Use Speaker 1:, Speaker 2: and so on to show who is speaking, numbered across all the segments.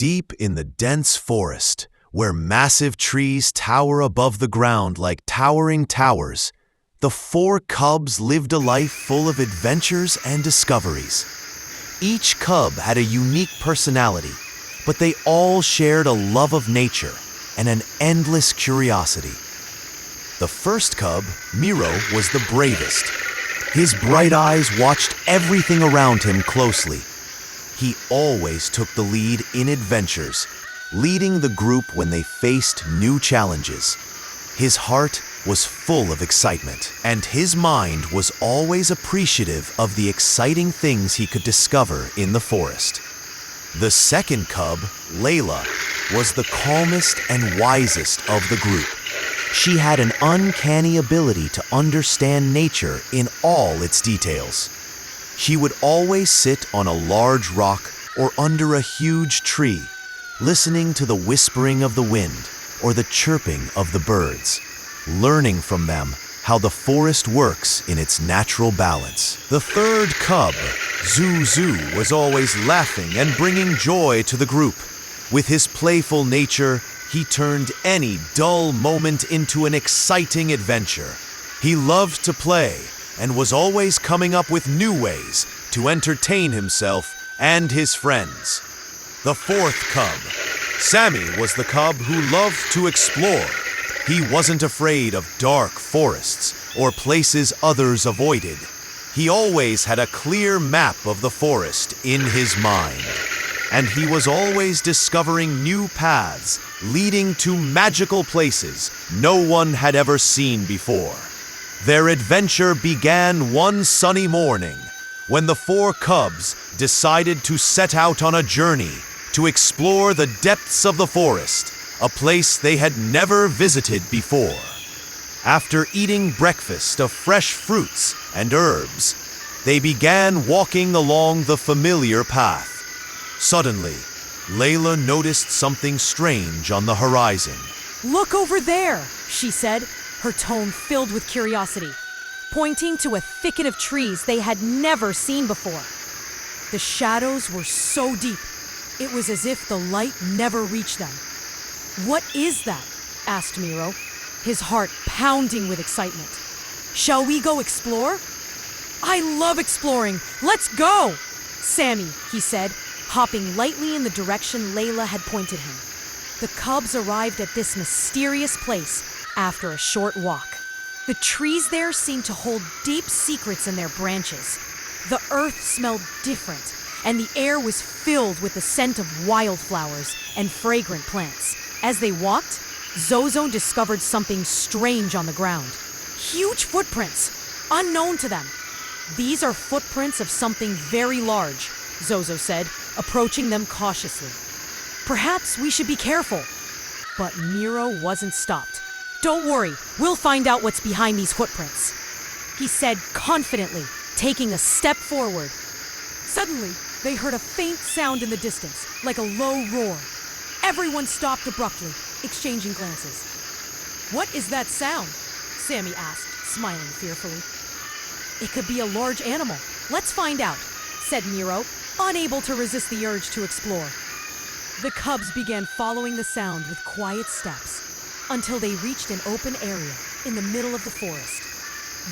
Speaker 1: Deep in the dense forest, where massive trees tower above the ground like towering towers, the four cubs lived a life full of adventures and discoveries. Each cub had a unique personality, but they all shared a love of nature and an endless curiosity. The first cub, Miro, was the bravest. His bright eyes watched everything around him closely. He always took the lead in adventures, leading the group when they faced new challenges. His heart was full of excitement, and his mind was always appreciative of the exciting things he could discover in the forest. The second cub, Layla, was the calmest and wisest of the group. She had an uncanny ability to understand nature in all its details. She would always sit on a large rock or under a huge tree, listening to the whispering of the wind or the chirping of the birds, learning from them how the forest works in its natural balance. The third cub, Zuzu, was always laughing and bringing joy to the group. With his playful nature, he turned any dull moment into an exciting adventure. He loved to play and was always coming up with new ways to entertain himself and his friends. The fourth cub, Sammy, was the cub who loved to explore. He wasn't afraid of dark forests or places others avoided. He always had a clear map of the forest in his mind, and he was always discovering new paths leading to magical places no one had ever seen before. Their adventure began one sunny morning when the four cubs decided to set out on a journey to explore the depths of the forest, a place they had never visited before. After eating breakfast of fresh fruits and herbs, they began walking along the familiar path. Suddenly, Layla noticed something strange on the horizon.
Speaker 2: "Look over there," she said, her tone filled with curiosity, pointing to a thicket of trees they had never seen before. The shadows were so deep, it was as if the light never reached them. "What is that?" asked Miro, his heart pounding with excitement. "Shall we go explore?" "I love exploring! Let's go!" "Sammy," he said, hopping lightly in the direction Layla had pointed him. The cubs arrived at this mysterious place after a short walk. The trees there seemed to hold deep secrets in their branches. The earth smelled different, and the air was filled with the scent of wildflowers and fragrant plants. As they walked, Zozo discovered something strange on the ground. Huge footprints, unknown to them. "These are footprints of something very large," Zozo said, approaching them cautiously. "Perhaps we should be careful." But Miro wasn't stopped. "Don't worry, we'll find out what's behind these footprints," he said confidently, taking a step forward. Suddenly, they heard a faint sound in the distance, like a low roar. Everyone stopped abruptly, exchanging glances. "What is that sound?" Sammy asked, smiling fearfully. "It could be a large animal. Let's find out," said Miro, unable to resist the urge to explore. The cubs began following the sound with quiet steps until they reached an open area in the middle of the forest.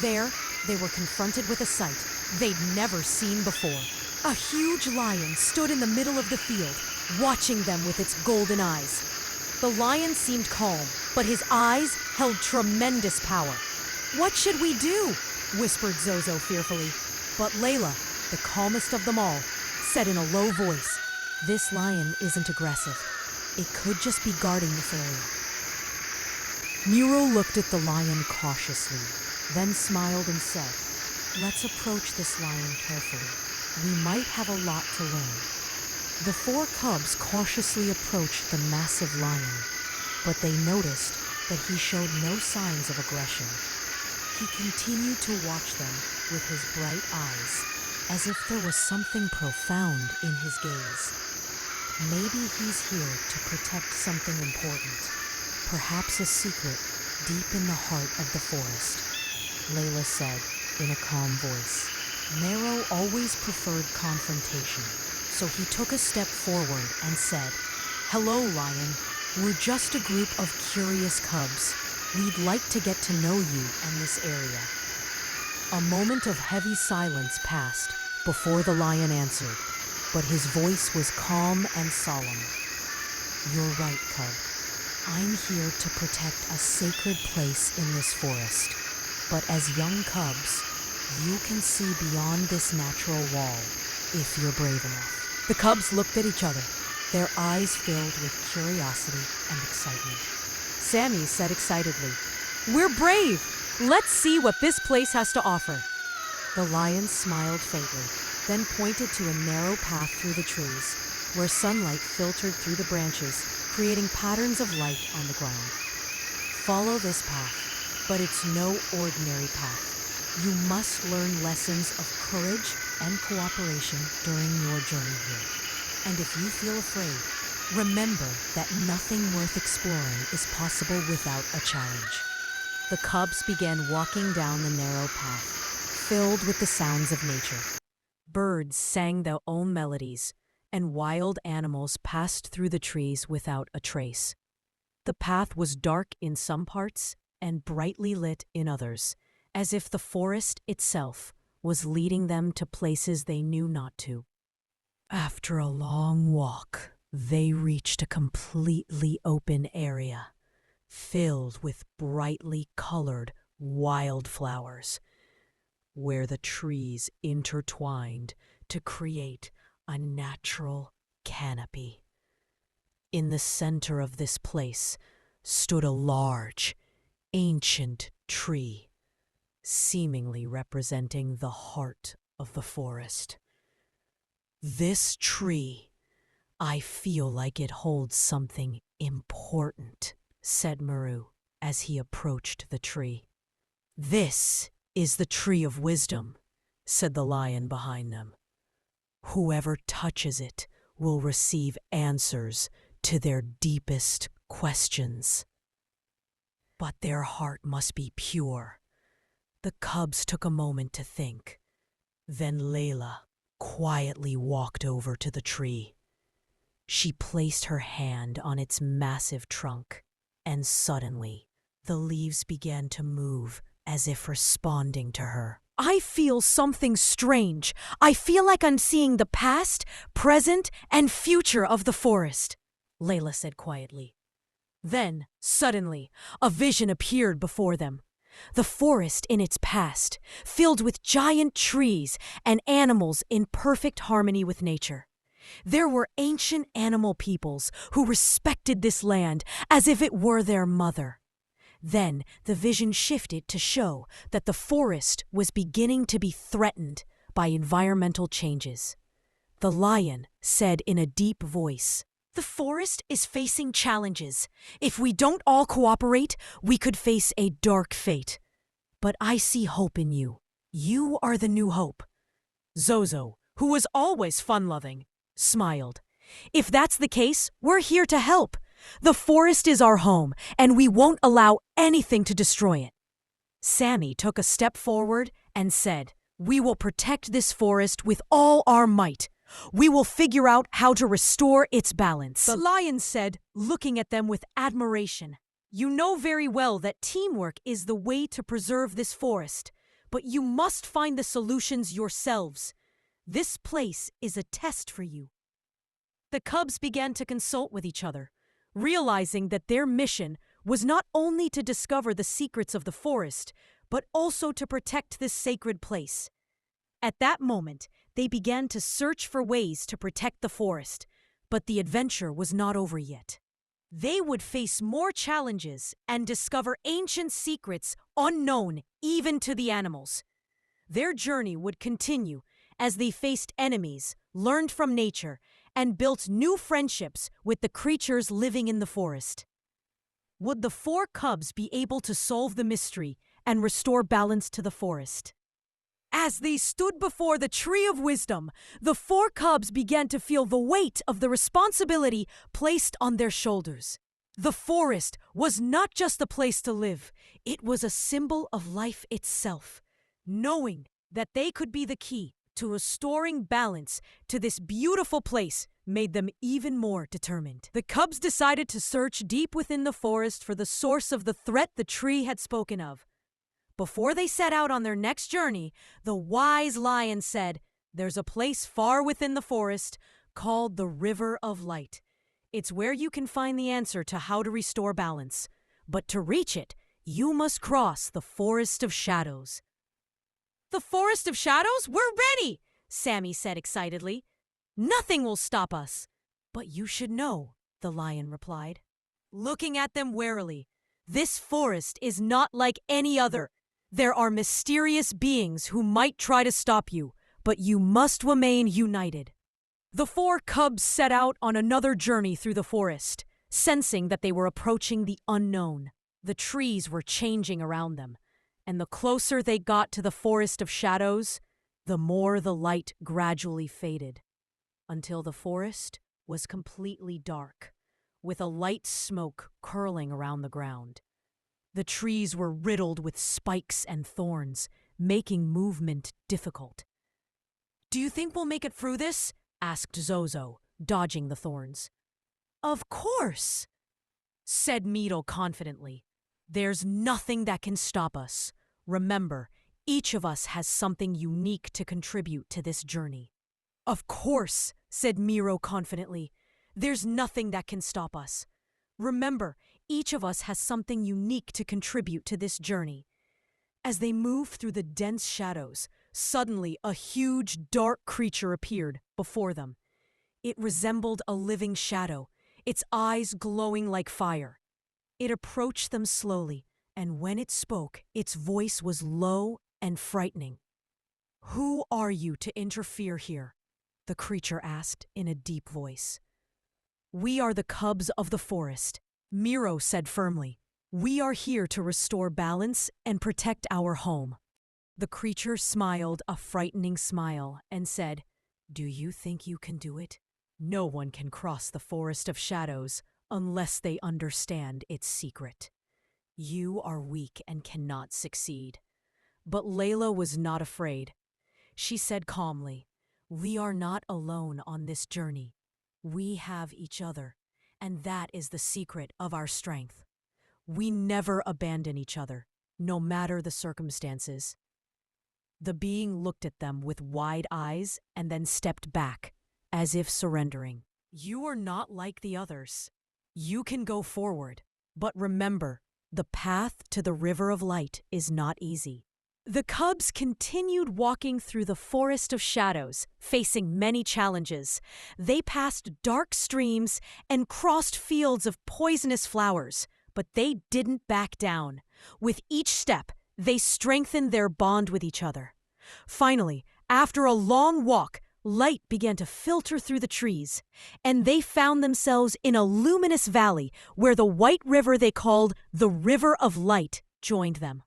Speaker 2: There, they were confronted with a sight they'd never seen before. A huge lion stood in the middle of the field, watching them with its golden eyes. The lion seemed calm, but his eyes held tremendous power. "What should we do?" whispered Zozo fearfully. But Layla, the calmest of them all, said in a low voice, "This lion isn't aggressive. It could just be guarding this area." Miro looked at the lion cautiously, then smiled and said, "Let's approach this lion carefully. We might have a lot to learn." The four cubs cautiously approached the massive lion, but they noticed that he showed no signs of aggression. He continued to watch them with his bright eyes, as if there was something profound in his gaze. Maybe he's here to protect something important, perhaps a secret deep in the heart of the forest, Layla said in a calm voice. Miro always preferred confrontation, so he took a step forward and said, Hello, Lion. We're just a group of curious cubs. We'd like to get to know you and this area. A moment of heavy silence passed before the lion answered, but his voice was calm and solemn. You're right, cub. I'm here to protect a sacred place in this forest. But as young cubs, you can see beyond this natural wall if you're brave enough. The cubs looked at each other, their eyes filled with curiosity and excitement. Sammy said excitedly, "We're brave! Let's see what this place has to offer." The lion smiled faintly, then pointed to a narrow path through the trees, where sunlight filtered through the branches, creating patterns of light on the ground. Follow this path, but it's no ordinary path. You must learn lessons of courage and cooperation during your journey here. And if you feel afraid, remember that nothing worth exploring is possible without a challenge. The cubs began walking down the narrow path, filled with the sounds of nature. Birds sang their own melodies, and wild animals passed through the trees without a trace. The path was dark in some parts and brightly lit in others, as if the forest itself was leading them to places they knew not to. After a long walk, they reached a completely open area, filled with brightly colored wildflowers, where the trees intertwined to create a natural canopy. In the center of this place stood a large, ancient tree, seemingly representing the heart of the forest. This tree, I feel like it holds something important, said Maru as he approached the tree. This is the tree of wisdom, said the lion behind them. Whoever touches it will receive answers to their deepest questions. But their heart must be pure. The cubs took a moment to think. Then Layla quietly walked over to the tree. She placed her hand on its massive trunk, and suddenly the leaves began to move as if responding to her. I feel something strange. I feel like I'm seeing the past, present, and future of the forest, Layla said quietly. Then, suddenly, a vision appeared before them. The forest in its past, filled with giant trees and animals in perfect harmony with nature. There were ancient animal peoples who respected this land as if it were their mother. Then the vision shifted to show that the forest was beginning to be threatened by environmental changes. The lion said in a deep voice, "The forest is facing challenges. If we don't all cooperate, we could face a dark fate. But I see hope in you. You are the new hope." Zozo, who was always fun-loving, smiled. "If that's the case, we're here to help. The forest is our home, and we won't allow anything to destroy it." Sammy took a step forward and said, "We will protect this forest with all our might. We will figure out how to restore its balance." The lion said, looking at them with admiration, "You know very well that teamwork is the way to preserve this forest, but you must find the solutions yourselves. This place is a test for you." The cubs began to consult with each other, realizing that their mission was not only to discover the secrets of the forest, but also to protect this sacred place. At that moment, they began to search for ways to protect the forest, but the adventure was not over yet. They would face more challenges and discover ancient secrets unknown even to the animals. Their journey would continue as they faced enemies, learned from nature, and built new friendships with the creatures living in the forest. Would the four cubs be able to solve the mystery and restore balance to the forest? As they stood before the tree of wisdom, the four cubs began to feel the weight of the responsibility placed on their shoulders. The forest was not just a place to live, it was a symbol of life itself. Knowing that they could be the key to restoring balance to this beautiful place made them even more determined. The cubs decided to search deep within the forest for the source of the threat the tree had spoken of. Before they set out on their next journey, the wise lion said, "There's a place far within the forest called the River of Light. It's where you can find the answer to how to restore balance. But to reach it, you must cross the Forest of Shadows." "The Forest of Shadows? We're ready!" Sammy said excitedly. "Nothing will stop us." "But you should know," the lion replied, looking at them warily. "This forest is not like any other. There are mysterious beings who might try to stop you, but you must remain united." The four cubs set out on another journey through the forest, sensing that they were approaching the unknown. The trees were changing around them, and the closer they got to the Forest of Shadows, the more the light gradually faded, until the forest was completely dark, with a light smoke curling around the ground. The trees were riddled with spikes and thorns, making movement difficult. "Do you think we'll make it through this?" asked Zozo, dodging the thorns. "Of course," said Meadle confidently. "There's nothing that can stop us. Remember, each of us has something unique to contribute to this journey." "Of course," said Miro confidently. "There's nothing that can stop us. Remember, each of us has something unique to contribute to this journey." As they moved through the dense shadows, suddenly a huge, dark creature appeared before them. It resembled a living shadow, its eyes glowing like fire. It approached them slowly, and when it spoke, its voice was low and frightening. "Who are you to interfere here?" the creature asked in a deep voice. "We are the cubs of the forest," Miro said firmly. "We are here to restore balance and protect our home." The creature smiled a frightening smile and said, "Do you think you can do it? No one can cross the Forest of Shadows unless they understand its secret. You are weak and cannot succeed." But Layla was not afraid. She said calmly, "We are not alone on this journey. We have each other, and that is the secret of our strength. We never abandon each other, no matter the circumstances." The being looked at them with wide eyes and then stepped back, as if surrendering. "You are not like the others. You can go forward, but remember, the path to the River of Light is not easy." The cubs continued walking through the Forest of Shadows, facing many challenges. They passed dark streams and crossed fields of poisonous flowers, but they didn't back down. With each step, they strengthened their bond with each other. Finally, after a long walk, light began to filter through the trees, and they found themselves in a luminous valley where the white river they called the River of Light joined them.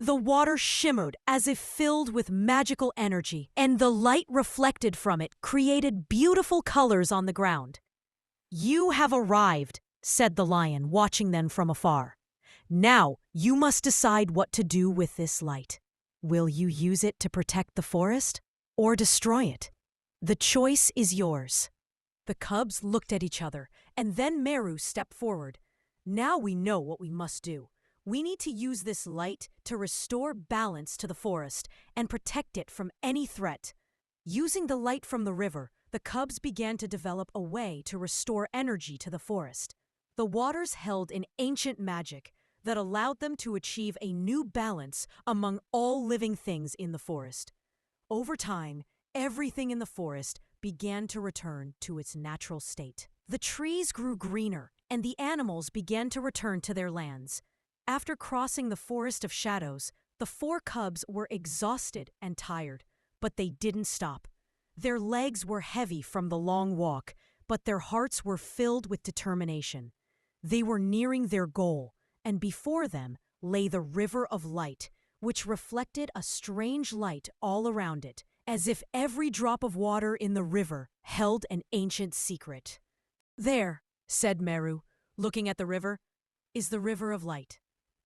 Speaker 2: The water shimmered as if filled with magical energy, and the light reflected from it created beautiful colors on the ground. "You have arrived," said the lion, watching them from afar. "Now you must decide what to do with this light. Will you use it to protect the forest or destroy it? The choice is yours." The cubs looked at each other, and then Meru stepped forward. "Now we know what we must do. We need to use this light to restore balance to the forest and protect it from any threat." Using the light from the river, the cubs began to develop a way to restore energy to the forest. The waters held an ancient magic that allowed them to achieve a new balance among all living things in the forest. Over time, everything in the forest began to return to its natural state. The trees grew greener, and the animals began to return to their lands. After crossing the Forest of Shadows, the four cubs were exhausted and tired, but they didn't stop. Their legs were heavy from the long walk, but their hearts were filled with determination. They were nearing their goal, and before them lay the River of Light, which reflected a strange light all around it, as if every drop of water in the river held an ancient secret. "There," said Meru, looking at the river, "is the River of Light.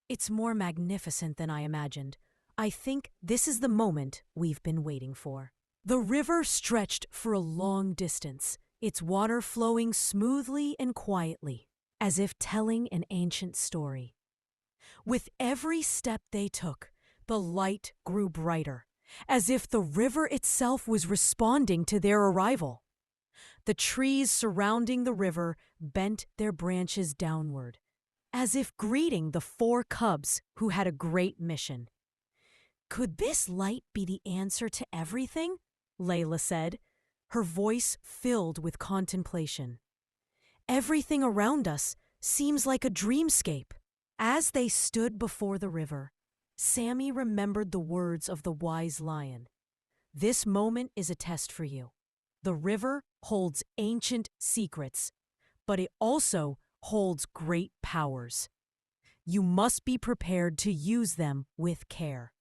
Speaker 2: It's more magnificent than I imagined. I think this is the moment we've been waiting for." The river stretched for a long distance, its water flowing smoothly and quietly, as if telling an ancient story. With every step they took, the light grew brighter, as if the river itself was responding to their arrival. The trees surrounding the river bent their branches downward, as if greeting the four cubs who had a great mission. "Could this light be the answer to everything?" Layla said, her voice filled with contemplation. "Everything around us seems like a dreamscape." As they stood before the river, Sammy remembered the words of the wise lion. "This moment is a test for you. The river holds ancient secrets, but it also holds great powers. You must be prepared to use them with care."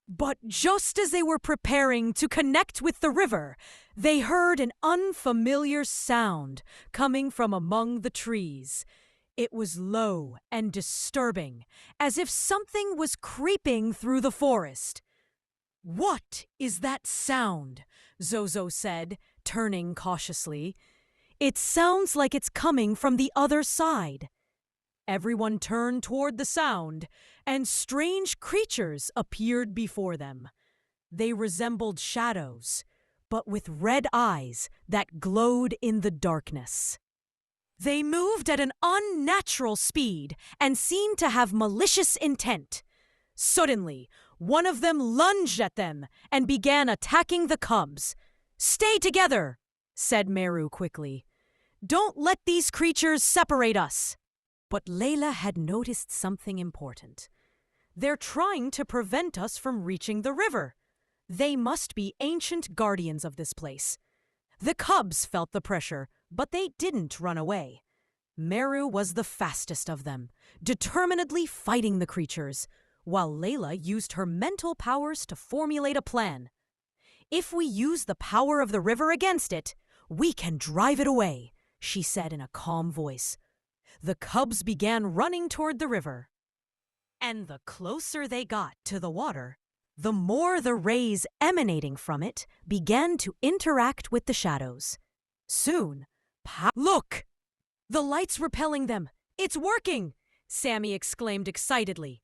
Speaker 2: But just as they were preparing to connect with the river, they heard an unfamiliar sound coming from among the trees. It was low and disturbing, as if something was creeping through the forest. "What is that sound?" Zozo said, turning cautiously. "It sounds like it's coming from the other side." Everyone turned toward the sound, and strange creatures appeared before them. They resembled shadows, but with red eyes that glowed in the darkness. They moved at an unnatural speed and seemed to have malicious intent. Suddenly, one of them lunged at them and began attacking the cubs. "Stay together," said Meru quickly. "Don't let these creatures separate us." But Layla had noticed something important. "They're trying to prevent us from reaching the river. They must be ancient guardians of this place." The cubs felt the pressure, but they didn't run away. Meru was the fastest of them, determinedly fighting the creatures, while Layla used her mental powers to formulate a plan. "If we use the power of the river against it, we can drive it away," she said in a calm voice. The cubs began running toward the river. And the closer they got to the water, the more the rays emanating from it began to interact with the shadows. Soon, "Look! The light's repelling them! It's working!" Sammy exclaimed excitedly.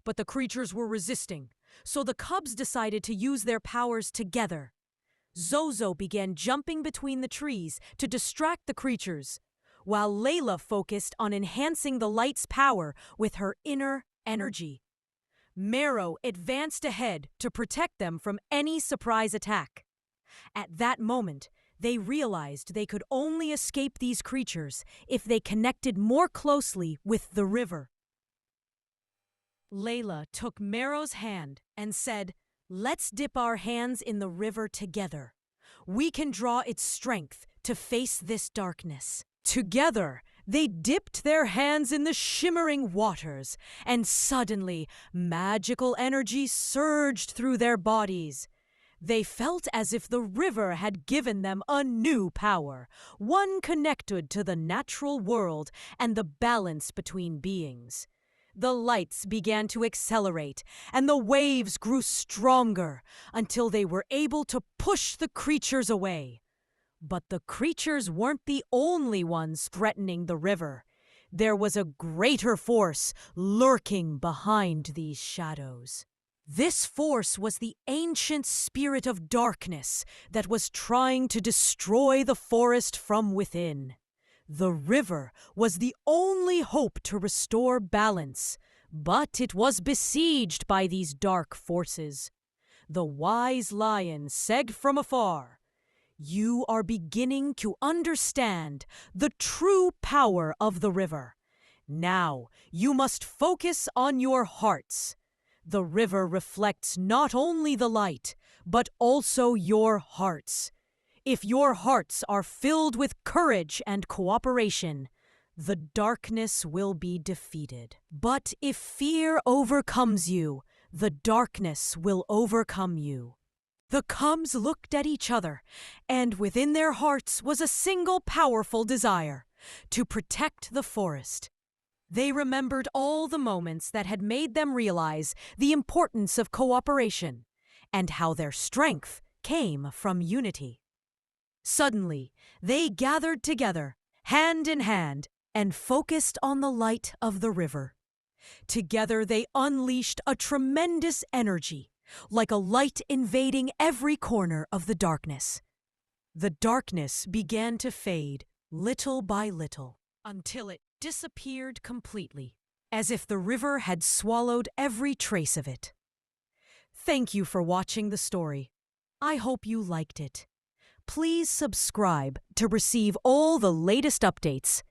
Speaker 2: But the creatures were resisting, so the cubs decided to use their powers together. Zozo began jumping between the trees to distract the creatures, while Layla focused on enhancing the light's power with her inner energy. Meru advanced ahead to protect them from any surprise attack. At that moment, they realized they could only escape these creatures if they connected more closely with the river. Layla took Meru's hand and said, "Let's dip our hands in the river together. We can draw its strength to face this darkness." Together, they dipped their hands in the shimmering waters, and suddenly, magical energy surged through their bodies. They felt as if the river had given them a new power, one connected to the natural world and the balance between beings. The lights began to accelerate, and the waves grew stronger until they were able to push the creatures away. But the creatures weren't the only ones threatening the river. There was a greater force lurking behind these shadows. This force was the ancient spirit of darkness that was trying to destroy the forest from within. The river was the only hope to restore balance, but it was besieged by these dark forces. The wise lion said from afar, "You are beginning to understand the true power of the river. Now you must focus on your hearts. The river reflects not only the light, but also your hearts. If your hearts are filled with courage and cooperation, the darkness will be defeated. But if fear overcomes you, the darkness will overcome you." The cubs looked at each other, and within their hearts was a single powerful desire: to protect the forest. They remembered all the moments that had made them realize the importance of cooperation, and how their strength came from unity. Suddenly, they gathered together, hand in hand, and focused on the light of the river. Together, they unleashed a tremendous energy, like a light invading every corner of the darkness. The darkness began to fade, little by little, until it disappeared completely, as if the river had swallowed every trace of it. Thank you for watching the story. I hope you liked it. Please subscribe to receive all the latest updates